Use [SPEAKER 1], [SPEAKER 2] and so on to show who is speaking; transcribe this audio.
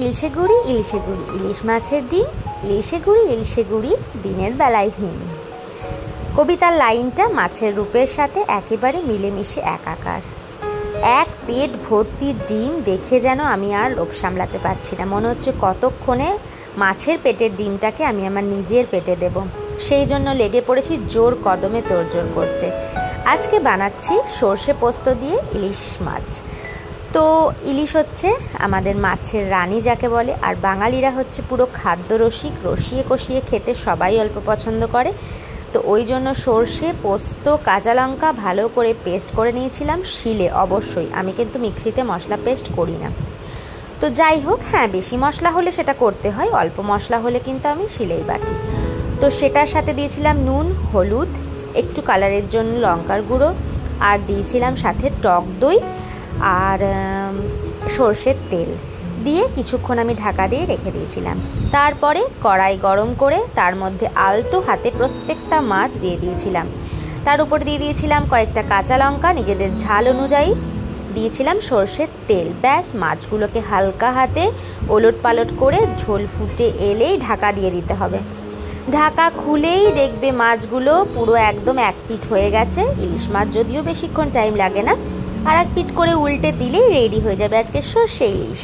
[SPEAKER 1] ইলশে গুড়ি ইলিশ মাছের ডিম, ইলশে গুড়ি দিনের বেলায় হিম। কবিতার লাইনটা মাছের রূপের সাথে একেবারে মিলেমিশে একাকার। এক পেট ভর্তি ডিম দেখে যেন আমি আর লোভ সামলাতে পারছি না। মনে হচ্ছে কতক্ষণে মাছের পেটের ডিমটাকে আমি আমার নিজের পেটে দেব। সেই জন্য লেগে পড়েছি জোর কদমে তোড়জোড় করতে। আজকে বানাচ্ছি সর্ষে পোস্ত দিয়ে ইলিশ মাছ। তো ইলিশ হচ্ছে আমাদের মাছের রানী যাকে বলে, আর বাঙালিরা হচ্ছে পুরো খাদ্যরসিক, রসিয়ে কষিয়ে খেতে সবাই অল্প পছন্দ করে। তো ওই জন্য সর্ষে, পোস্ত, কাঁচা লঙ্কা ভালো করে পেস্ট করে নিয়েছিলাম শিলে। অবশ্যই আমি কিন্তু মিক্সিতে মশলা পেস্ট করি না। তো যাই হোক, হ্যাঁ বেশি মশলা হলে সেটা করতে হয়, অল্প মশলা হলে কিন্তু আমি শিলেই বাটি। তো সেটার সাথে দিয়েছিলাম নুন, হলুদ, একটু কালারের জন্য লঙ্কার গুঁড়ো, আর দিয়েছিলাম সাথে টক দই আর সর্ষের তেল দিয়ে কিছুক্ষণ আমি ঢাকা দিয়ে রেখে দিয়েছিলাম। তারপরে কড়াই গরম করে তার মধ্যে আলতো হাতে প্রত্যেকটা মাছ দিয়ে দিয়েছিলাম। তার উপর দিয়ে দিয়েছিলাম কয়েকটা কাঁচা লঙ্কা, নিজেদের ঝাল অনুযায়ী দিয়েছিলাম সর্ষের তেল। ব্যাস মাছগুলোকে হালকা হাতে ওলট পালট করে ঝোল ফুটে এলেই ঢাকা দিয়ে দিতে হবে। ঢাকা খুলেই দেখবে মাছগুলো পুরো একদম এক পিঠ হয়ে গেছে। ইলিশ মাছ যদিও বেশিক্ষণ টাইম লাগে না, আর এক পিঠ করে উল্টে দিলেই রেডি হয়ে যাবে আজকে সর্ষে ইলিশ।